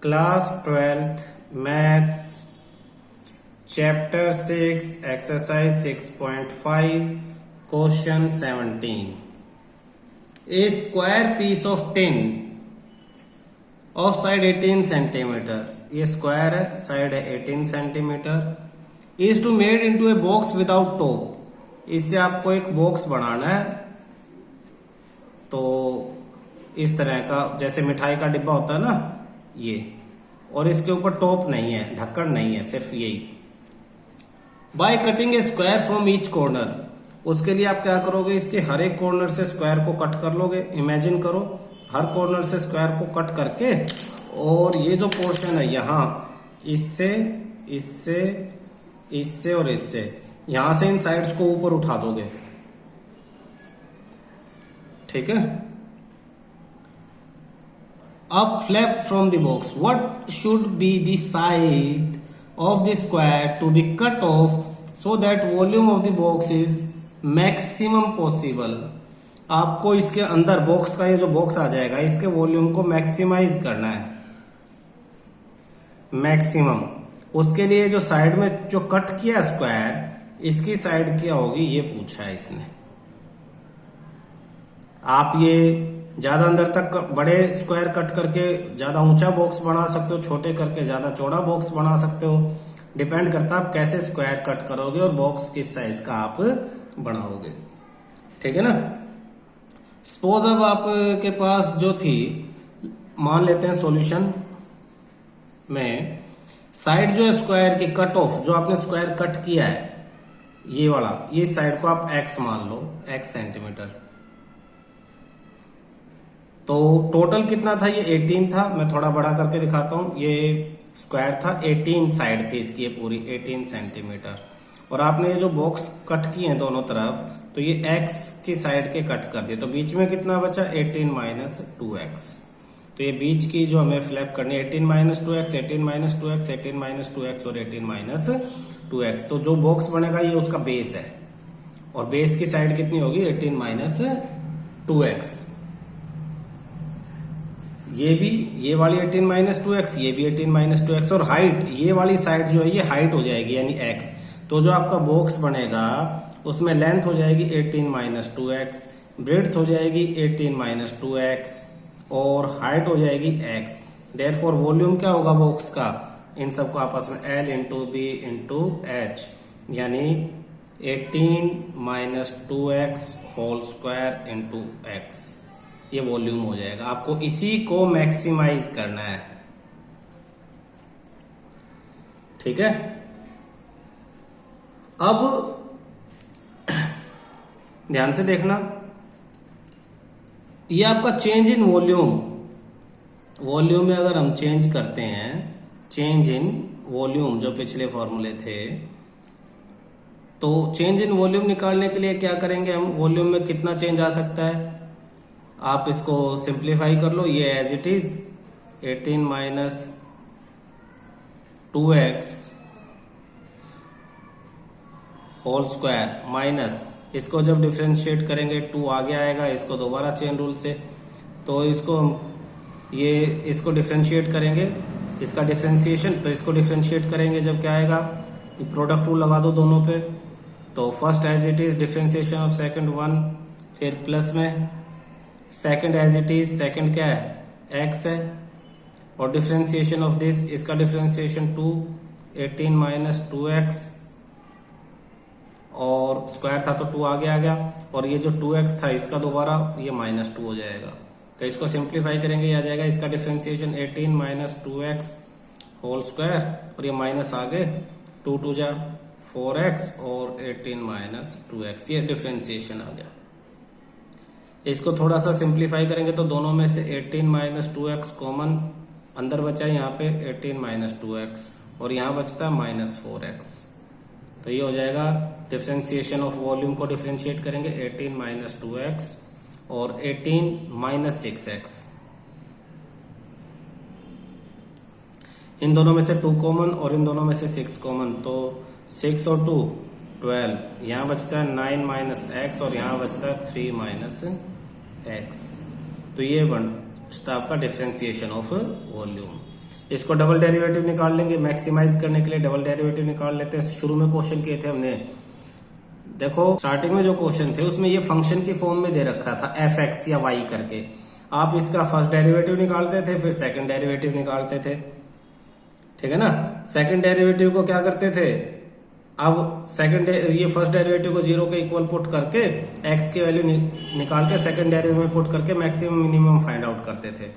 Class 12th maths chapter 6 exercise 6.5 question 17 a square piece of tin of side 18 centimetre. ये square है, side है 18 centimetre. Is to made into a box without top. इससे आपको एक box बनाना है। तो इस तरह का, जैसे मिठाई का डिब्बा होता है ना ये, और इसके ऊपर टॉप नहीं है, ढक्कन नहीं है, सिर्फ यही। By cutting A square from each corner. उसके लिए आप क्या करोगे, इसके हर एक कॉर्नर से स्क्वायर को कट कर लोगे। इमेजिन करो हर कॉर्नर से स्क्वायर को कट करके, और ये जो पोर्शन है यहाँ, इससे इससे इससे और इससे, यहां से इन साइड्स को ऊपर उठा दोगे। ठीक है। Up flap from the box. What should be the side of the square to be cut off so that volume of the box is maximum possible? आपको इसके अंदर बॉक्स का, ये जो बॉक्स आ जाएगा, इसके वॉल्यूम को मैक्सिमाइज करना है, मैक्सिमम। उसके लिए जो साइड में जो कट किया स्क्वायर, इसकी साइड क्या होगी ये पूछा है इसने। आप ये ज्यादा अंदर तक बड़े स्क्वायर कट करके ज्यादा ऊंचा बॉक्स बना सकते हो, छोटे करके ज्यादा चौड़ा बॉक्स बना सकते हो। डिपेंड करता है आप कैसे स्क्वायर कट करोगे और बॉक्स किस साइज का आप बनाओगे। ठीक है ना। सपोज अब आपके पास जो थी, मान लेते हैं सॉल्यूशन में साइड जो है स्क्वायर की कट ऑफ, जो आपने स्क्वायर कट किया है ये वाला, ये साइड को आप x मान लो, x सेंटीमीटर। तो टोटल कितना था, ये 18 था। मैं थोड़ा बड़ा करके दिखाता हूं। ये स्क्वायर था, 18 साइड थी इसकी, ये पूरी 18 सेंटीमीटर। और आपने ये जो बॉक्स कट किए हैं दोनों तरफ, तो ये x की साइड के कट कर दिए, तो बीच में कितना बचा, 18 माइनस 2x। तो ये बीच की जो हमें फ्लैप करनी है 18 minus 2x, 18 minus 2x, 18 minus 2x और 18 माइनस 2x। तो जो बॉक्स बनेगा ये उसका बेस है, और बेस की साइड कितनी होगी, 18 माइनस 2x। ये भी, ये वाली 18 माइनस 2x, ये भी 18 माइनस 2x। और हाइट, ये वाली साइड जो है ये हाइट हो जाएगी, यानी x। तो जो आपका बॉक्स बनेगा उसमें लेंथ हो जाएगी 18 माइनस 2x, ब्रेड्थ हो जाएगी 18 माइनस 2x, और हाइट हो जाएगी x। देयरफॉर वॉल्यूम क्या होगा बॉक्स का, इन सबको आपस में L into B into H, यानी 18 minus 2x whole square into x। ये वॉल्यूम हो जाएगा। आपको इसी को मैक्सिमाइज करना है। ठीक है। अब ध्यान से देखना, ये आपका चेंज इन वॉल्यूम, वॉल्यूम में अगर हम चेंज करते हैं, चेंज इन वॉल्यूम जो पिछले फॉर्मूले थे, तो चेंज इन वॉल्यूम निकालने के लिए क्या करेंगे हम, वॉल्यूम में कितना चेंज आ सकता है, आप इसको सिंप्लीफाई कर लो। ये as it is 18 minus 2x whole square minus, इसको जब डिफरेंशिएट करेंगे 2 आगे आएगा, इसको दोबारा चेन रूल से, तो इसको ये इसको डिफरेंशिएट करेंगे, इसका डिफरेंशिएशन, तो इसको डिफरेंशिएट करेंगे जब क्या आएगा, प्रोडक्ट रूल लगा दो दोनों पे। तो first as it is differentiation of second 1, फिर प्लस में second as it is, second क्या है, x है, और डिफरेंशिएशन ऑफ दिस, इसका डिफरेंशिएशन 2, 18 माइनस 2x, और स्क्वायर था तो 2 आगे आ गया, और ये जो 2x था इसका दोबारा ये माइनस 2 हो जाएगा। तो इसको सिंप्लीफाई करेंगे, ये आ जाएगा इसका differentiation 18 minus 2x whole square, और ये माइनस आगे 2 2 जा 4x, और 18 माइनस 2x, ये डिफरेंशिएशन आ गया। इसको थोड़ा सा सिंप्लीफाई करेंगे तो दोनों में से 18 माइनस 2x कॉमन अंदर बचा है, यहाँ पे 18 माइनस 2x, और यहाँ बचता है माइनस 4x। तो ये हो जाएगा डिफरेंशिएशन ऑफ वॉल्यूम को डिफरेंशिएट करेंगे 18 माइनस 2x और 18 माइनस 6x। इन दोनों में से 2 कॉमन और इन दोनों में से 6 कॉमन, तो 6 और 2 12, यहाँ बचता है 9 माइनस x, और यहाँ बचता है 3 माइनस x। तो ये बनता आपका डिफरेंशिएशन ऑफ वॉल्यूम। इसको डबल डेरिवेटिव निकाल लेंगे, मैक्सिमाइज करने के लिए डबल डेरिवेटिव निकाल लेते हैं। शुरू में क्वेश्चन किए थे हमने, देखो स्टार्टिंग में जो क्वेश्चन थे उसमें ये फंक्शन की फॉर्म में दे रखा था एफ एक्स या वाई करके। आप इसका फर्स्ट डेरिवेटिव निकालते थे, फिर सेकंड डेरिवेटिव निकालते थे, ठीक है ना। सेकंड डेरिवेटिव को क्या करते थे, अब ये फर्स्ट डेरिवेटिव को 0 के इक्वल पुट करके एक्स की वैल्यू निकाल के सेकंड डेरिवेटिव में पुट करके मैक्सिमम मिनिमम फाइंड आउट करते थे।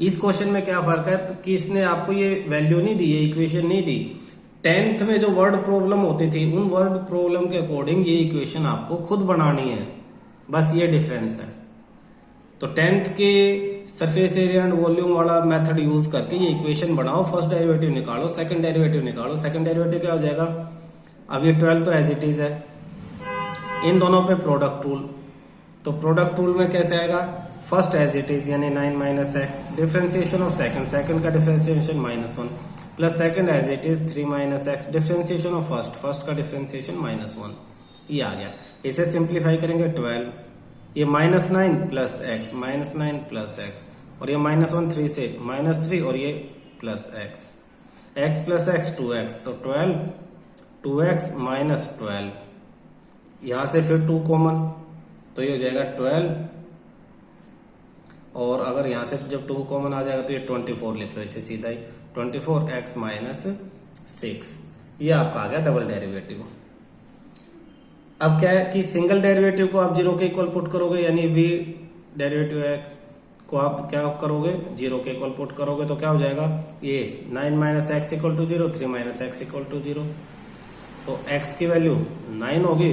इस क्वेश्चन में क्या फर्क है कि इसने आपको ये वैल्यू नहीं दी, ये इक्वेशन नहीं दी। 10th में जो वर्ड प्रॉब्लम होती थी उन वर्ड प्रॉब्लम के अकॉर्डिंग ये इक्वेशन आपको खुद बनानी है, बस ये डिफरेंस है। तो 10th के सरफेस एरिया एंड वॉल्यूम वाला मेथड यूज करके ये इक्वेशन बनाओ, फर्स्ट डेरिवेटिव निकालो, सेकंड डेरिवेटिव निकालो। सेकंड डेरिवेटिव क्या हो जाएगा, अब ये 12 तो एज इट इज है, इन दोनों पे प्रोडक्ट रूल, तो प्रोडक्ट रूल में कैसे आएगा, फर्स्ट एज इट इज यानी 9 minus X, differentiation of second, second का differentiation -1 plus second as it is 3 minus X, differentiation of first, first का डिफरेंशिएशन -1, ये आ गया। इसे सिंप्लीफाई करेंगे 12, ये -9 प्लस एक्स, -9 प्लस एक्स, और ये -1 3 से -3 और ये plus x, x plus x 2x, तो 12 2x माइनस 12, यहां से फिर 2 कॉमन, तो ये हो जाएगा 12, और अगर यहां से जब 2 कॉमन आ जाएगा तो ये 24 लिख लो इसे सीधा ही, 24x माइनस 6, ये आपका आ गया डबल डेरिवेटिव। अब क्या है कि सिंगल डेरिवेटिव को आप 0 के इक्वल पुट करोगे, यानी v डेरिवेटिव x को आप क्या करोगे, 0 के इक्वल पुट करोगे तो क्या हो जाएगा, ये 9 minus x equal to 0, 3 minus x equal to 0, तो x की वैल्यू 9 होगी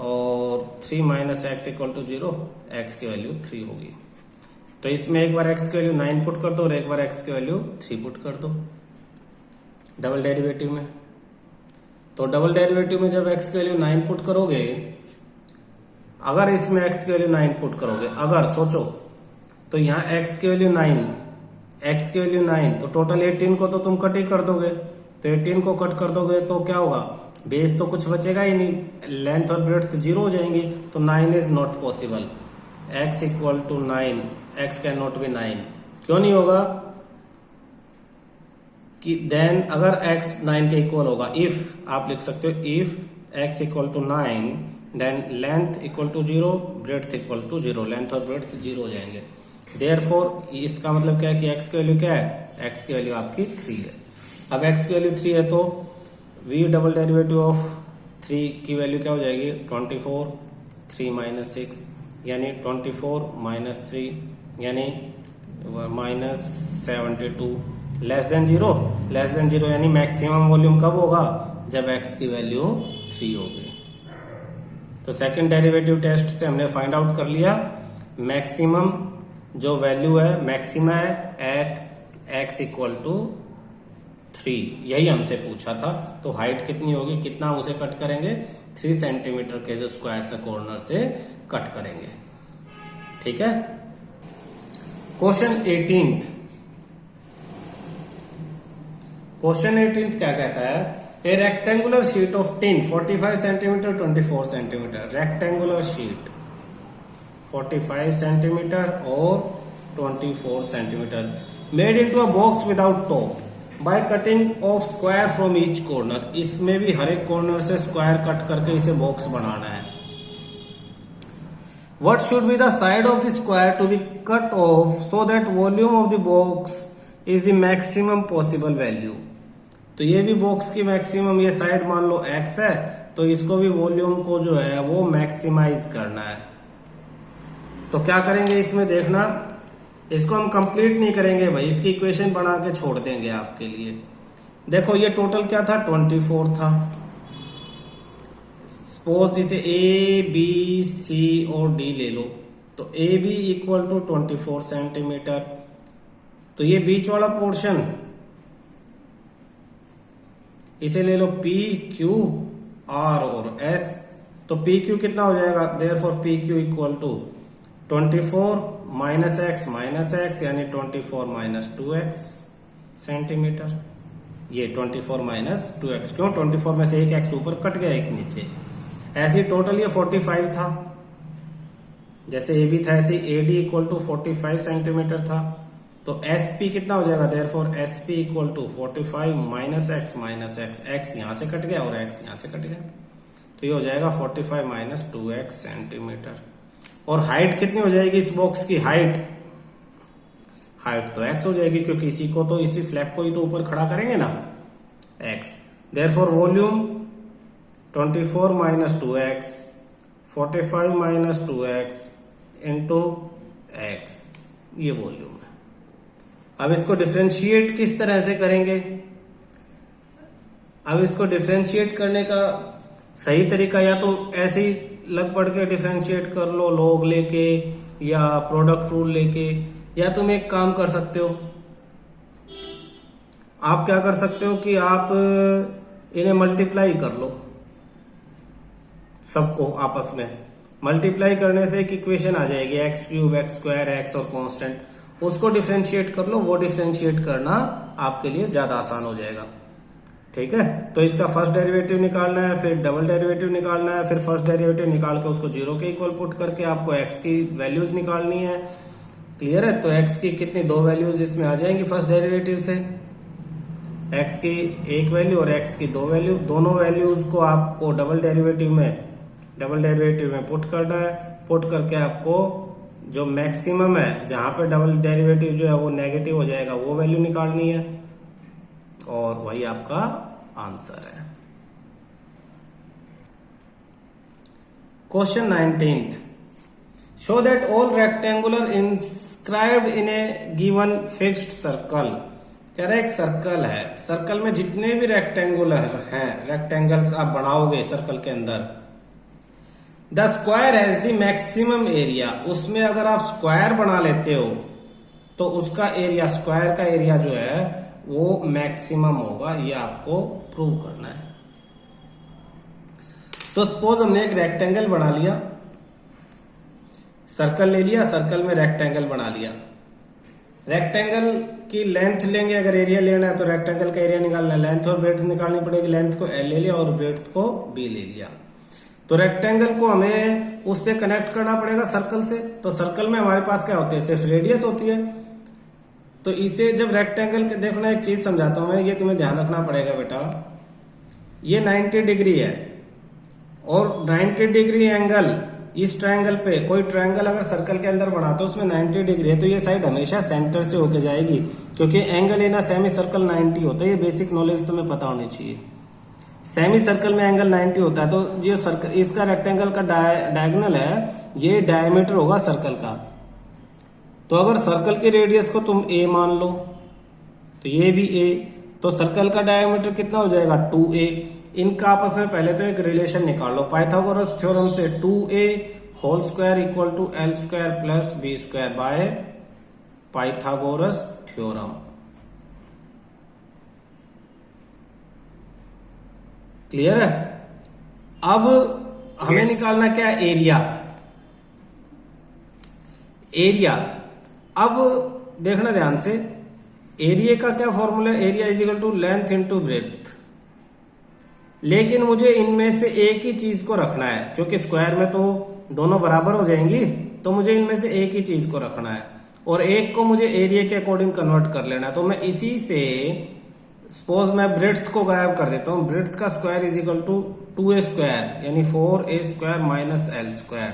और 3 minus x equal to 0, x की वैल्यू 3 होगी। तो इसमें एक बार x की वैल्यू 9 पुट कर दो और एक बार x की वैल्यू 3 पुट कर दो डबल डेरिवेटिव में। तो डबल डेरिवेटिव में जब x की वैल्यू 9 पुट करोगे, अगर इसमें x की वैल्यू 9 पुट करोगे, अगर सोचो तो यहाँ x की वैल्यू 9, x की वैल्यू 9, तो टोटल 18 को तो तुम कट ही कर दोगे, तो 18 को कट कर दोगे तो क्या होगा, बेस तो कुछ बचेगा ही नहीं, लेंथ और ब्रेड्थ 0 हो जाएंगी, तो 9 is not possible, x equal to 9, x can not be 9, क्यों नहीं होगा कि देन अगर x 9 के इक्वल होगा, इफ आप लिख सकते हो if x equal to 9 then length equal to 0, breadth equal to 0, length और ब्रेड्थ 0 हो जाएंगे। देयरफॉर इसका मतलब क्या है कि x की वैल्यू क्या है, x की वैल्यू आपकी 3 है। अब x की वैल्यू 3 है तो v डबल डेरिवेटिव ऑफ 3 की वैल्यू क्या हो जाएगी, 24, 3 माइनस 6 यानी 24 माइनस 3 यानी -72, लेस देन 0, लेस देन 0 यानी मैक्सिमम वॉल्यूम कब होगा, जब x की वैल्यू 3 होगी। तो सेकंड डेरिवेटिव टेस्ट से हमने फाइंड आउट कर लिया मैक्सिमम जो वैल्यू है, मैक्सिमा है एट x इक्वल टू 3, यही हमसे पूछा था। तो हाइट कितनी होगी, कितना उसे कट करेंगे, 3 सेंटीमीटर के जो स्क्वायर से कॉर्नर से कट करेंगे, ठीक है। क्वेश्चन 18th, क्वेश्चन 18th क्या कहता है, ए rectangular sheet of tin 45 centimetre 24 centimetre, rectangular sheet 45 centimetre और 24 centimetre made into a box without top by cutting of square from each corner, इसमें भी हर एक कॉर्नर से स्क्वायर कट करके इसे बॉक्स बनाना है। What should be the side of the square to be cut off so that volume of the box is the maximum possible value? तो ये भी बॉक्स की मैक्सिमम, ये साइड मान लो x है, तो इसको भी वॉल्यूम को जो है वो मैक्सिमाइज करना है। तो क्या करेंगे इसमें देखना, इसको हम कंप्लीट नहीं करेंगे भाई, इसकी इक्वेशन बना के छोड़ देंगे आपके लिए। देखो ये टोटल क्या था, 24 था। सपोज इसे ए बी सी और डी ले लो, तो A B equal to 24 centimetre, तो ये बीच वाला पोर्शन इसे ले लो पी क्यू आर और एस, तो पी क्यू कितना हो जाएगा, therefore P Q equal to 24 minus x यानी 24 माइनस 2x सेंटीमीटर, ये 24 माइनस 2x, क्यों 24 में से एक x ऊपर कट गया एक नीचे, ऐसे टोटल ये 45 था, जैसे ए बी था ऐसे A D equal to 45 centimetre था, तो तो एस पी कितना हो जाएगा, therefore S P equal to 45 minus x, x यहां से कट गया और एक्स यहां से कट गया, तो ये हो जाएगा 45 माइनस 2x सेंटीमीटर। और हाइट कितनी हो जाएगी इस बॉक्स की, हाइट तो x हो जाएगी, क्योंकि इसी को तो इसी फ्लैप को ही तो ऊपर खड़ा करेंगे ना, x। Therefore volume 24 minus 2x 45 minus 2x into x, ये वॉल्यूम है। अब इसको डिफरेंशिएट किस तरह से करेंगे, अब इसको डिफरेंशिएट करने का सही तरीका या तो ऐसे ही लग पड़ के डिफरेंशिएट कर लो लॉग लेके या प्रोडक्ट रूल लेके, या तुम एक काम कर सकते हो, आप क्या कर सकते हो कि आप इन्हें मल्टीप्लाई कर लो, सबको आपस में मल्टीप्लाई करने से एक इक्वेशन आ जाएगी x cube x square x और कांस्टेंट, उसको डिफरेंशिएट कर लो, वो डिफरेंशिएट करना आपके लिए ज्यादा आसान हो जाएगा। ठीक है, तो इसका फर्स्ट डेरिवेटिव निकालना है, फिर डबल डेरिवेटिव निकालना है, फिर फर्स्ट डेरिवेटिव निकाल के उसको जीरो के इक्वल पुट करके आपको एक्स की वैल्यूज निकालनी है। क्लियर है, तो एक्स की कितनी दो वैल्यूज इसमें आ जाएंगी फर्स्ट डेरिवेटिव से, एक्स की एक वैल्यू और एक्स की दो वैल्यू, दोनों वैल्यूज को आपको डबल डेरिवेटिव में पुट करना है। पुट करके आपको जो मैक्सिमम है जहां पे डबल डेरिवेटिव जो है वो नेगेटिव हो जाएगा वो वैल्यू निकालनी है, और वही आपका आंसर है। Question 19th, show that all rectangular inscribed in A given fixed circle. कह रहा है एक सर्कल है, सर्कल में जितने भी रेक्टेंगुलर हैं, रेक्टेंगल्स आप बनाओगे सर्कल के अंदर, the square has the maximum area, उसमें अगर आप स्क्वायर बना लेते हो तो उसका एरिया, स्क्वायर का एरिया जो है वो मैक्सिमम होगा, ये आपको प्रूव करना है। तो सपोज हमने एक रेक्टेंगल बना लिया, सर्कल ले लिया, सर्कल में रेक्टेंगल बना लिया, रेक्टेंगल की लेंथ लेंगे, अगर एरिया लेना है तो रेक्टेंगल का एरिया निकालना है, लेंथ और ब्रेड्थ निकालनी पड़ेगी, लेंथ को L ले लिया और ब्रेड्थ को B ले लिया। तो रेक्टेंगल को हमें उससे कनेक्ट करना पड़ेगा सर्कल से, तो सर्कल में हमारे पास क्या होते हैं, सिर्फ रेडियस होती है। तो इसे जब रेक्टेंगल के, देखना एक चीज समझाता हूं मैं, ये तुम्हें ध्यान रखना पड़ेगा बेटा, ये 90 डिग्री है और 90 डिग्री एंगल इस ट्रायंगल पे, कोई ट्रायंगल अगर सर्कल के अंदर बना तो उसमें 90 डिग्री है, तो ये साइड हमेशा सेंटर से होके जाएगी, क्योंकि एंगल इन सेमी सर्कल 90 होता है, ये बेसिक नॉलेज तुम्हें पता होनी चाहिए। सेमी सर्कल में एंगल 90 होता है, तो जो सर्कल, इसका रेक्टेंगल का डायगोनल है, ये डायमीटर होगा सर्कल का। तो अगर सर्कल की रेडियस को तुम a मान लो तो ये भी a, तो सर्कल का डायमीटर कितना हो जाएगा 2a। इनका आपस में पहले तो एक रिलेशन निकाल लो, पाइथागोरस थ्योरम से 2a whole square equal to l square plus b square by Pythagoras theorem. Clear है। अब हमें निकालना क्या है, एरिया। अब देखना ध्यान से, एरिया का क्या फॉर्मूला है, area is equal to length into breadth. लेकिन मुझे इनमें से एक ही चीज को रखना है, क्योंकि स्क्वायर में तो दोनों बराबर हो जाएंगी, तो मुझे इनमें से एक ही चीज को रखना है और एक को मुझे एरिया के अकॉर्डिंग कन्वर्ट कर लेना है। तो मैं इसी से सपोज मैं ब्रेड्थ को गायब कर देता हूं, ब्रेड्थ का square is equal to 2a square यानी 4a square minus l square,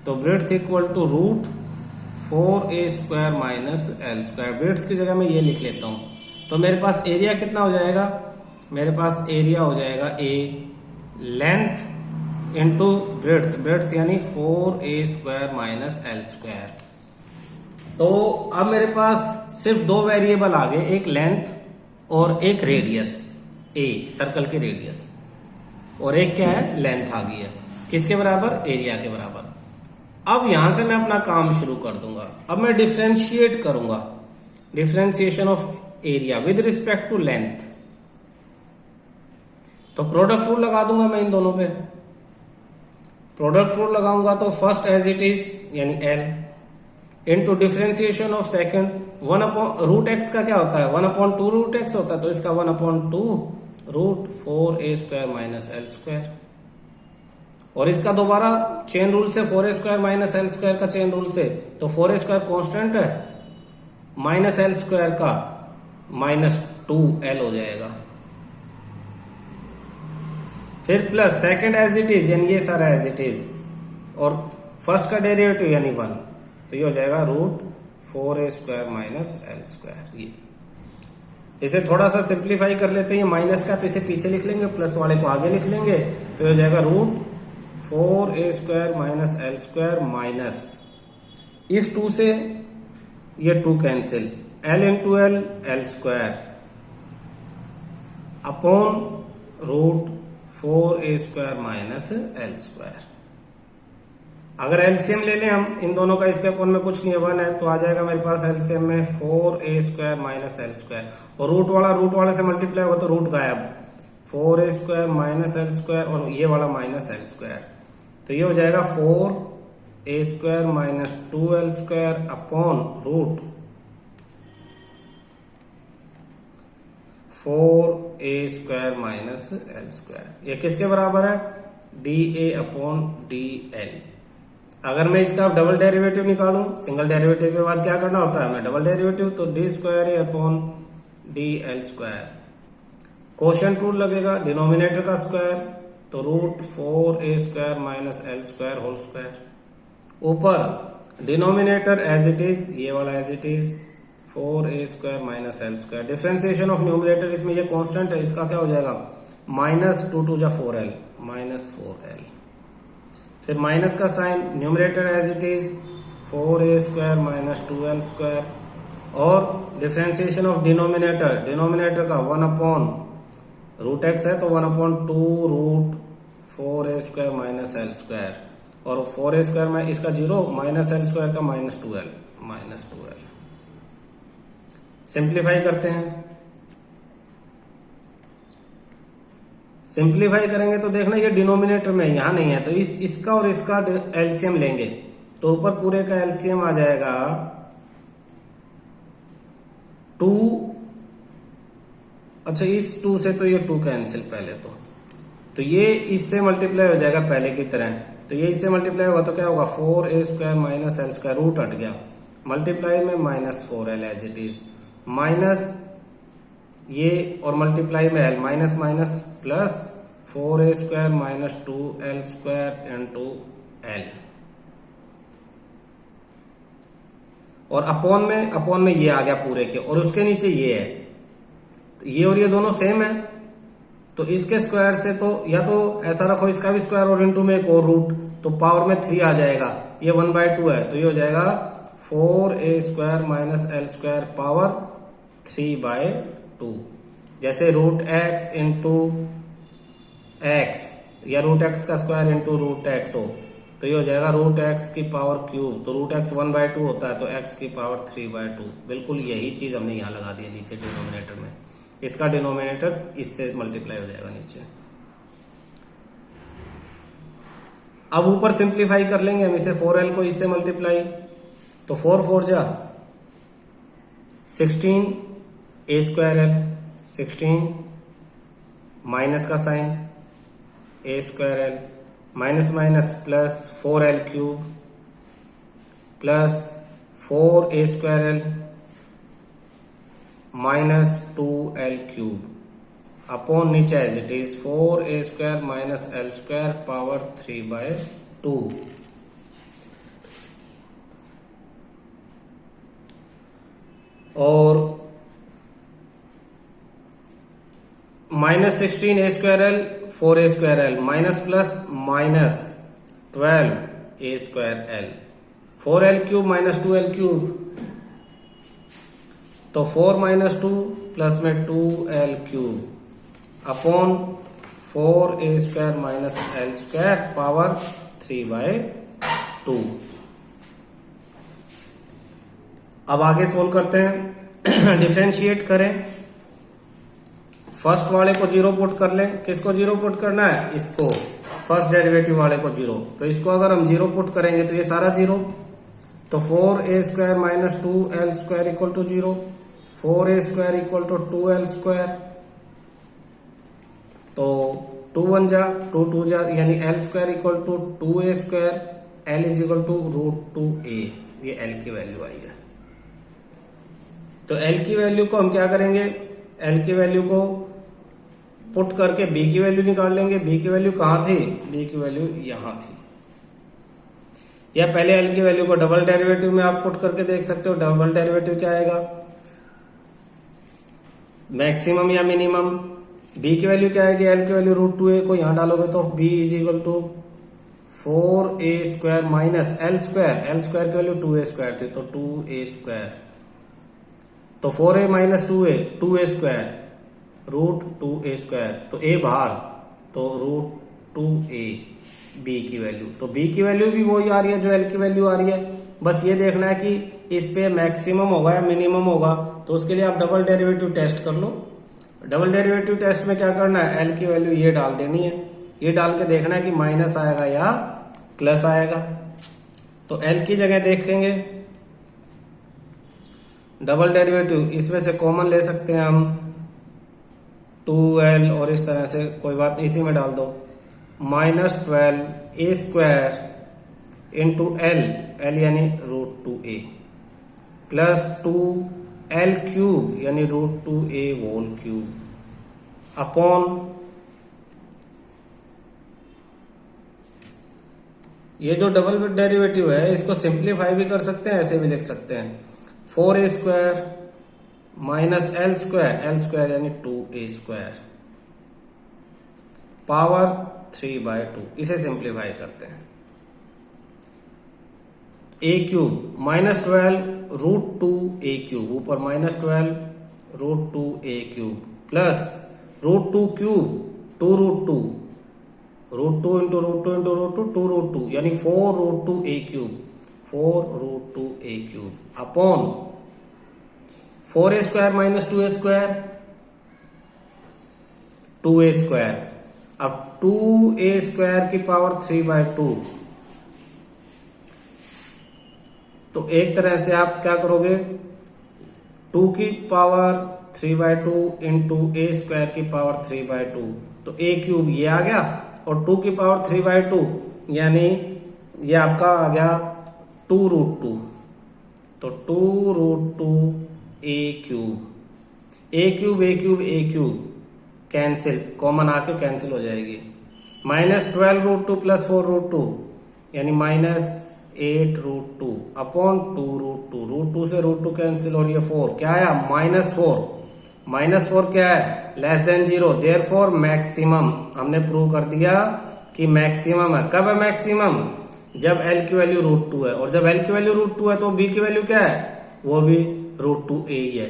तो breadth equal to root 4a square minus l square. Breadth की जगह मैं ये लिख लेता हूं, तो मेरे पास एरिया कितना हो जाएगा, मेरे पास एरिया हो जाएगा a length into breadth, breadth यानी 4a square minus l square. तो अब मेरे पास सिर्फ दो वेरिएबल आ गए, एक लेंथ और एक रेडियस a, सर्कल की रेडियस, और एक क्या है, लेंथ आ गई है, किसके बराबर, एरिया के बराबर। अब यहां से मैं अपना काम शुरू कर दूंगा। अब मैं डिफरेंशिएट करूंगा, differentiation of area with respect to length. तो प्रोडक्ट रूल लगा दूंगा मैं इन दोनों पे। प्रोडक्ट रूल लगाऊंगा तो फर्स्ट एज इट इज यानी l into differentiation of second 1 upon root x का क्या होता है, 1/2 रूट एक्स होता है, तो इसका 1/2 root 4a square minus l square, और इसका दोबारा चेन रूल से 4a square minus l square का चेन रूल से, तो 4a स्क्वायर कॉन्स्टेंट है माइनस एल स्क्वायर का -2l हो जाएगा। फिर plus second as it is यानी ये सारा एज इट इज, और फर्स्ट का डेरिवेटिव यानी 1, तो ये हो जाएगा √4a² माइनस एल स्क्वायर। ये इसे थोड़ा सा सिंप्लीफाई कर लेते हैं, माइनस का तो इसे पीछे लिख लेंगे, प्लस वाले को आगे लिख लेंगे, तो हो जाएगा √4a² minus L square minus इस 2 से ये 2 cancel, l into L L square upon √4a² minus L square. अगर एलसीएम ले लें हम इन दोनों का, इसके अपॉन में कुछ नहीं है 1 है, तो आ जाएगा मेरे पास एलसीएम में 4a² माइनस एल स्क्वायर, और रूट वाला से मल्टीप्लाई होगा तो रूट गायब, 4a² माइनस एल स्क्वायर और ये वाला माइनस एल स्क्वायर, तो ये हो जाएगा 4a² minus 2l square upon √4a² minus L square. ये किसके बराबर है? dA upon dl। अगर मैं इसका डबल डेरिवेटिव निकालूं, सिंगल डेरिवेटिव के बाद क्या करना होता है हमें? डबल डेरिवेटिव, तो d² upon dl square. Quotient rule लगेगा, डिनोमिनेटर का स्क्वायर, तो √4a² minus L square whole square. ऊपर डिनोमिनेटर एज इट इज, ये वाला as it is 4a² minus L square. Differentiation of numerator, इसमें ये कांस्टेंट है, इसका क्या हो जाएगा? -2 जा 4l माइनस 4l। फिर माइनस का sign, numerator as it is 4a² minus 2l square, और डिफरेंशिएशन ऑफ डिनोमिनेटर का 1 अपॉन √x है तो 1/2 √4a² माइनस एल स्क्वायर, और 4a² में इसका 0 माइनस एल स्क्वायर का -2l। सिंप्लीफाई करते हैं, सिंप्लीफाई करेंगे तो देखना ये डिनोमिनेटर में यहां नहीं है, तो इसका और इसका एलसीएम लेंगे, तो ऊपर पूरे का एलसीएम आ जाएगा 2। अच्छा, इस 2 से तो ये 2 कैंसिल पहले, तो ये इससे मल्टीप्लाई हो जाएगा पहले की तरह, तो ये इससे मल्टीप्लाई होगा तो क्या होगा? 4a² minus L square, root हट गया, मल्टीप्लाई में -4l as it is, minus ये और मल्टीप्लाई में l, minus minus plus 4a² minus 2l square into l, और अपॉन में ये आ गया पूरे के, और उसके नीचे ये है, तो ये और ये दोनों सेम है, तो इसके स्क्वायर से तो या तो ऐसा रखो इसका भी स्क्वायर और इंटू में एक और रूट, तो पावर में 3 आ जाएगा, ये 1/2 है, तो ये हो जाएगा 4a² minus L square power 3/2। जैसे √x इंटू x या √x का स्क्वायर इंटू √x हो, तो ये हो जाएगा √x की पावर क्यूब, तो √x 1/2 होता है, तो x की पावर 3/2। बिल्कुल यही चीज हमने यहाँ लगा दी है नीचे डिनोमिनेटर में, इसका डिनोमिनेटर इससे मल्टीप्लाई हो जाएगा नीचे। अब ऊपर सिंप्लीफाई कर लेंगे हम इसे, 4l को इससे मल्टीप्लाई, तो 4 जा 16 a²l 16 माइनस का sine a²l minus minus plus 4l cube plus 4a²l minus 2l cube upon नीचे as it is 4a² minus L square power 3/2। और -16 a²l 4a²l minus plus minus 12 a²l 4l cube minus 2l cube, तो 4 - 2 plus में 2l cube upon 4a² minus L square power 3/2। अब आगे solve करते हैं, differentiate करें, first वाले को 0 पुट कर लें। किसको 0 पुट करना है? इसको, फर्स्ट डेरिवेटिव वाले को 0। तो इसको अगर हम 0 पुट करेंगे तो ये सारा 0, तो 4a² minus 2l square equal to 0, 4a² equal to 2l square, तो 2 1 जा 2 2 जा, यानी l square equal to 2a², l is equal to √2a, ये l की वैल्यू आई है। तो एल की वैल्यू को हम क्या करेंगे, एल की वैल्यू को पुट करके बी की वैल्यू निकाल लेंगे। बी की वैल्यू कहाँ थी, बी की वैल्यू यहां थी। या पहले एल की वैल्यू को डबल डेरिवेटिव में आप पुट करके देख सकते हो। डबल डेरिवेटिव क्या आएगा, मैक्सिमम या मिनिमम। बी की वैल्यू क्या आएगी, एल की वैल्यू √2a को यहां डालोगे तो b is equal to 4a² minus L square. L square की वैल्यू 2a² थी तो 2a², तो 4a minus 2a 2a², √2a², तो a बाहर, तो √2a बी की वैल्यू। तो बी की वैल्यू भी वही आ रही है जो एल की वैल्यू आ रही है। बस ये देखना है कि इस पे मैक्सिमम होगा या मिनिमम होगा, तो उसके लिए आप डबल डेरिवेटिव टेस्ट कर लो। डबल डेरिवेटिव टेस्ट में क्या करना है, एल की वैल्यू ये डाल देनी है, ये डाल के देखना है कि माइनस आएगा या प्लस आएगा। तो एल की जगह देखेंगे डबल डेरिवेटिव, इसमें से कॉमन ले सकते हैं हम 2l, और इस तरह से कोई बात नहीं, इसी में डाल दो -12a² इंटू एल, एल यानी √2a, प्लस 2l³ यानी √2a³ अपॉन ये जो डबल डेरिवेटिव है इसको सिंप्लीफाई भी कर सकते हैं, ऐसे भी लिख सकते हैं 4a² माइनस l² यानी 2a² पावर 3/2, इसे सिंप्लीफाई करते हैं। a³ -12 √2a³ ऊपर -12 √2a³ प्लस √2³ 2√2, √2 इंटू √2 इंटू √2 2√2 यानी 4√2a³ 4√2a³ upon 4a² minus 2a², 2a²। अब 2a² की पावर 3/2, तो एक तरह से आप क्या करोगे, 2 की पावर 3/2 इंटू a² की पावर 3/2, तो a³ ये आ गया, और 2 की पावर 3/2 यानी ये आपका आ गया 2√2, तो 2√2a³ कैंसिल, कॉमन आके कैंसिल हो जाएगी। -12√2 प्लस 4√2 यानी -8√2 अपॉन 2√2, √2 से √2 कैंसिल और ये 4 क्या आया, -4 क्या है, लेस देन 0, देयरफॉर मैक्सिमम। हमने प्रूव कर दिया कि मैक्सिमम है। कब है मैक्सिमम, जब l की वैल्यू √2 है, और जब l की वैल्यू √2 है तो b की वैल्यू क्या है, वो भी √2a ही है।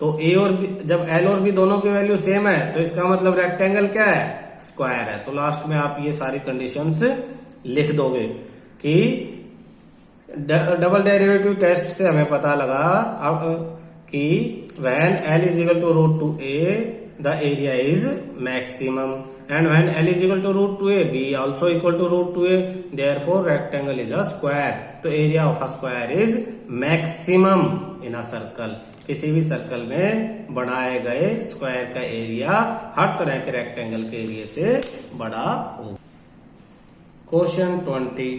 तो a और b, जब l और b दोनों की वैल्यू सेम है तो इसका मतलब रेक्टेंगल क्या है, स्क्वायर है। तो लास्ट में आप ये सारी कंडीशंस लिख दोगे कि डबल डेरिवेटिव टेस्ट से हमें पता लगा कि when l is equal to √2a the area is maximum, and when l is equal to √2a b also equal to √2a, therefore rectangle is a square। तो area of a square is maximum in a circle। किसी भी circle में बनाए गए square का area हर तरह के rectangle के एरिया से बड़ा हो। Question 20,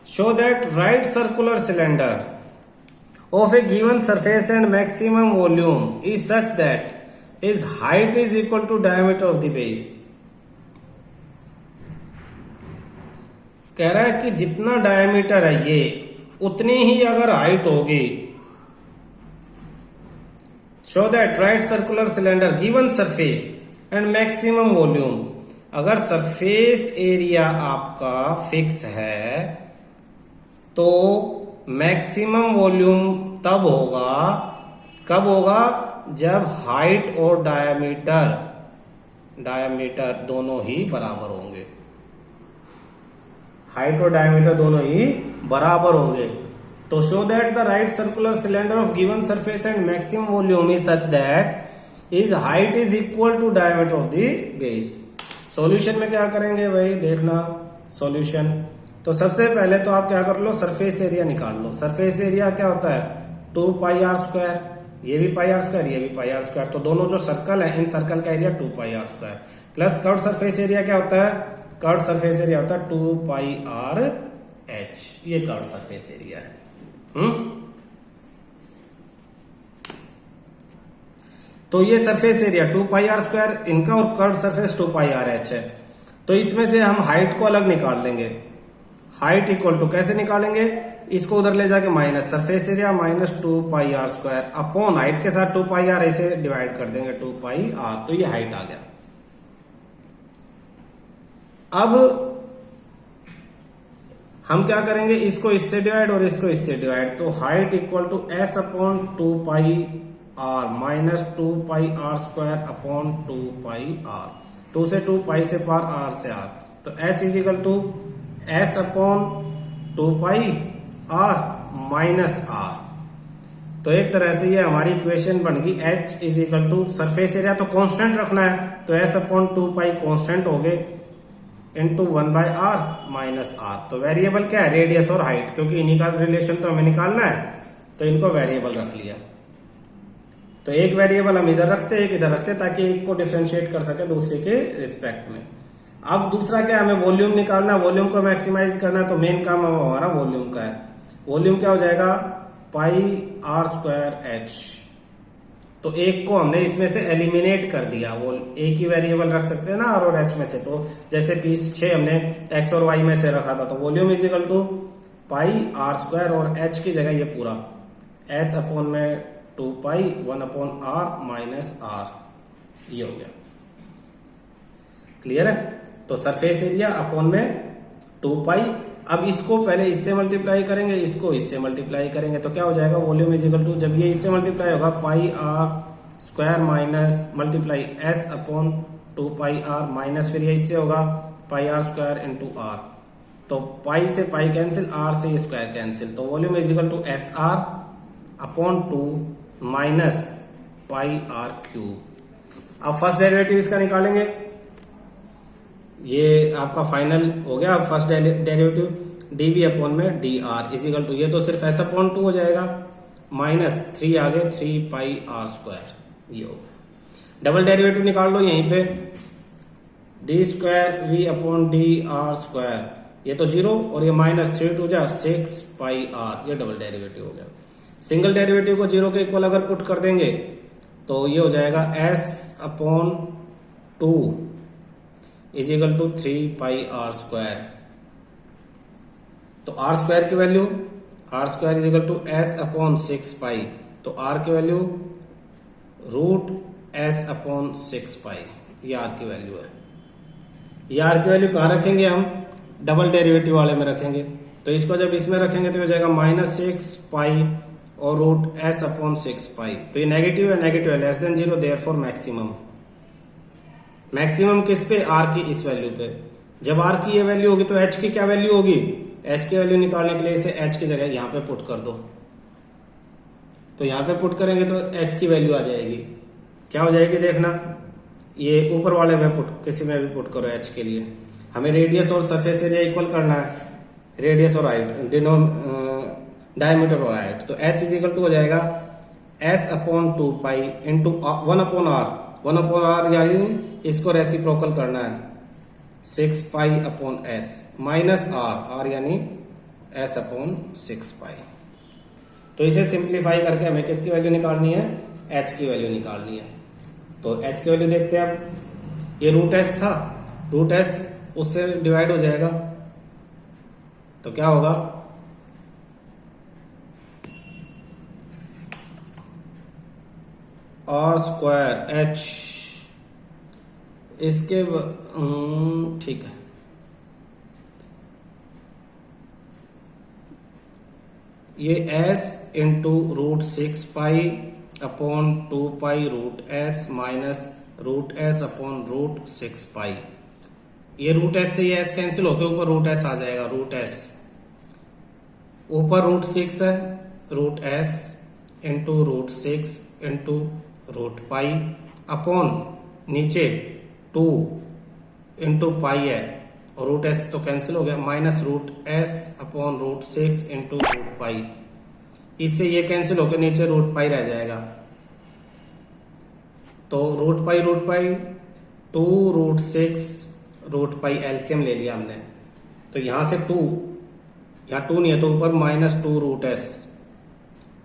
show that right circular cylinder of a given surface and maximum volume is such that its height is equal to diameter of the base। कह रहा है कि जितना डायमीटर है ये उतनी ही अगर हाइट होगी, show that right circular cylinder given surface and maximum volume, अगर सरफेस एरिया आपका फिक्स है तो मैक्सिमम वॉल्यूम तब होगा, कब होगा, जब हाइट और डायमीटर दोनों ही बराबर होंगे। हाइट और डायमीटर दोनों ही बराबर होंगे। तो show that the right circular cylinder of given surface and maximum volume is such that is height is equal to diameter of the base. Solution में क्या करेंगे भाई, देखना सॉल्यूशन। तो सबसे पहले तो आप क्या कर लो, सरफेस एरिया निकाल लो। सरफेस एरिया क्या होता है, 2πr², ये भी πr², ये भी πr²। तो दोनों जो सर्कल है, इन सर्कल का area 2πr², plus curve surface area क्या होता है, कर्व सरफेस एरिया होता है 2πrh। ये कर्व सरफेस एरिया है। तो ये surface area 2 pi R square इनका और curve surface 2 pi R H है। तो इसमें से हम हाइट को अलग निकाल लेंगे। हाइट इक्वल टू कैसे निकालेंगे, इसको उधर ले जाके minus surface area minus 2 pi R square upon height के साथ 2 पाई आर ऐसे डिवाइड कर देंगे 2 पाई आर, तो ये हाइट आ गया। अब हम क्या करेंगे, इसको इससे डिवाइड और इसको इससे डिवाइड, तो height equal to S upon 2 pi R minus 2 pi R square upon 2 pi R, 2 से 2 पाई से पार आर से आर, तो H is equal to S upon 2 pi R minus R. तो एक तरह से ये हमारी इक्वेशन बन गई H is equal to surface area तो कांस्टेंट रखना है, तो एस अपॉन 2 पाई कांस्टेंट हो गए into 1 by R minus R. तो वेरिएबल क्या है, रेडियस और हाइट, क्योंकि इन्हीं का रिलेशन तो हमें निकालना है, तो इनको वेरिएबल रख लिया। तो एक वेरिएबल हम इधर रखते हैं, एक इधर रखते हैं, ताकि एक को डिफरेंशिएट कर सके दूसरे के रिस्पेक्ट में। अब दूसरा क्या है, हमें वॉल्यूम निकालना है, वॉल्यूम को मैक्सिमाइज करना है, तो मेन काम अब हमारा वॉल्यूम का है। वॉल्यूम क्या हो जाएगा, पाई आर स्क्वायर एच। तो एक को हमने इसमें से एलिमिनेट कर दिया, वो एक ही वेरिएबल रख सकते हैं ना आर और एच में से, तो जैसे पीछे हमने एक्स और वाई में से रखा था, तो volume is equal to pi R square और एच की जगह ये पूरा एस अपॉन में 2 pi 1 upon R minus R, ये हो गया। क्लियर है। तो सरफेस एरिया अपॉन में 2 पाई। अब इसको पहले इससे मल्टीप्लाई करेंगे, इसको इससे मल्टीप्लाई करेंगे, तो क्या हो जाएगा, वॉल्यूम इज इक्वल टू, जब ये इससे मल्टीप्लाई होगा pi R square minus multiply S upon 2 pi R minus फिर ये इससे होगा pi R square into R, तो पाई से पाई कैंसिल, आर से स्क्वायर कैंसिल, तो volume is equal to S R upon 2 minus pi R cube. अब first derivative इसका निकालेंगे, ये आपका फाइनल हो गया। अब फर्स्ट डेरिवेटिव डीवी अपॉन में D R is equal to, ये तो सिर्फ एस अपॉन 2 हो जाएगा, माइनस 3 आगे 3 पाई आर स्क्वायर, ये हो गया। डबल डेरिवेटिव निकाल लो यहीं पे, D square V upon D R square, ये तो 0 और ये माइनस 3 टू जा 6 पाई आर, ये डबल डेरिवेटिव हो गया। सिंगल डेरिवेटिव को 0 के इक्वल अगर पुट कर देंगे तो ये हो जाएगा S upon 2 is equal to 3 pi R square. तो आर स्क्वायर की value, R square is equal to S upon 6 pi, तो आर की value root S upon 6 pi, ये आर की वैल्यू है। ये आर की वैल्यू कहाँ रखेंगे हम, डबल डेरिवेटिव वाले में रखेंगे, तो इसको जब इसमें रखेंगे तो हो जाएगा माइनस 6 पाई और रूट एस अपॉन 6 पाई, तो ये नेगेटिव है, less than 0, therefore maximum. Maximum किस पे, आर की इस वैल्यू पे। जब आर की ये वैल्यू होगी तो एच की क्या वैल्यू होगी, एच की वैल्यू निकालने के लिए इसे एच की जगह यहां पे पुट कर दो, तो यहां पे पुट करेंगे तो एच की वैल्यू आ जाएगी, क्या हो जाएगी देखना, ये ऊपर वाले में पुट, किसी में भी पुट करो एच के लिए। हमें रेडियस और सरफेस एरिया इक्वल करना है, रेडियस और हाइट, डायमीटर और हाइट, तो एच इज इक्वल टू हो जाएगा S upon 2 pi into 1 upon R, 1 upon R यानी इसको रेसिप्रोकल करना है 6 pi upon S minus R, R यानी एस अपॉन 6 पाई। तो इसे सिंप्लीफाई करके हमें किसकी वैल्यू निकालनी है, एच की वैल्यू निकालनी है। तो एच की वैल्यू देखते हैं, अब ये रूट एस था, रूट एस उससे डिवाइड हो जाएगा, तो क्या होगा, आर स्क्वायर एच, इसके ठीक है, ये S into root 6 pi upon 2 pi root S minus root S upon root 6 pi. ये रूट एस से ये एस कैंसिल होकर ऊपर रूट एस आ जाएगा, रूट एस ऊपर रूट 6 है, root S into root 6 into root pi upon नीचे 2 into pi है और रूट एस तो कैंसिल हो गया, minus root S upon root 6 into root pi, इससे ये कैंसिल होकर नीचे रूट पाई रह जाएगा, तो root pi 2 root 6 root pi LCM ले लिया हमने, तो यहां से 2, यहाँ 2 नहीं है तो ऊपर माइनस 2 रूट एस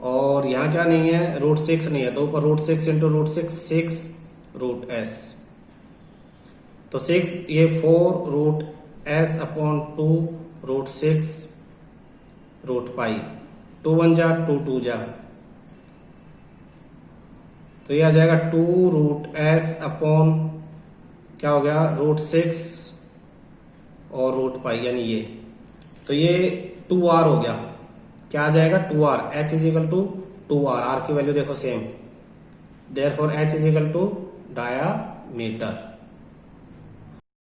और यहाँ क्या नहीं है, √6 नहीं है, तो ऊपर √6 इंटू √6 6√s। तो 6 ये 4√s अपॉन 2√6 √पाई, 2 1 जा 2 2 जा, तो ये आ जाएगा 2√s अपॉन क्या हो गया √6 और √पाई, यानी ये, तो ये 2r हो गया। क्या आ जाएगा 2r, h is equal to 2r, r की वैल्यू देखो same, therefore h is equal to diameter.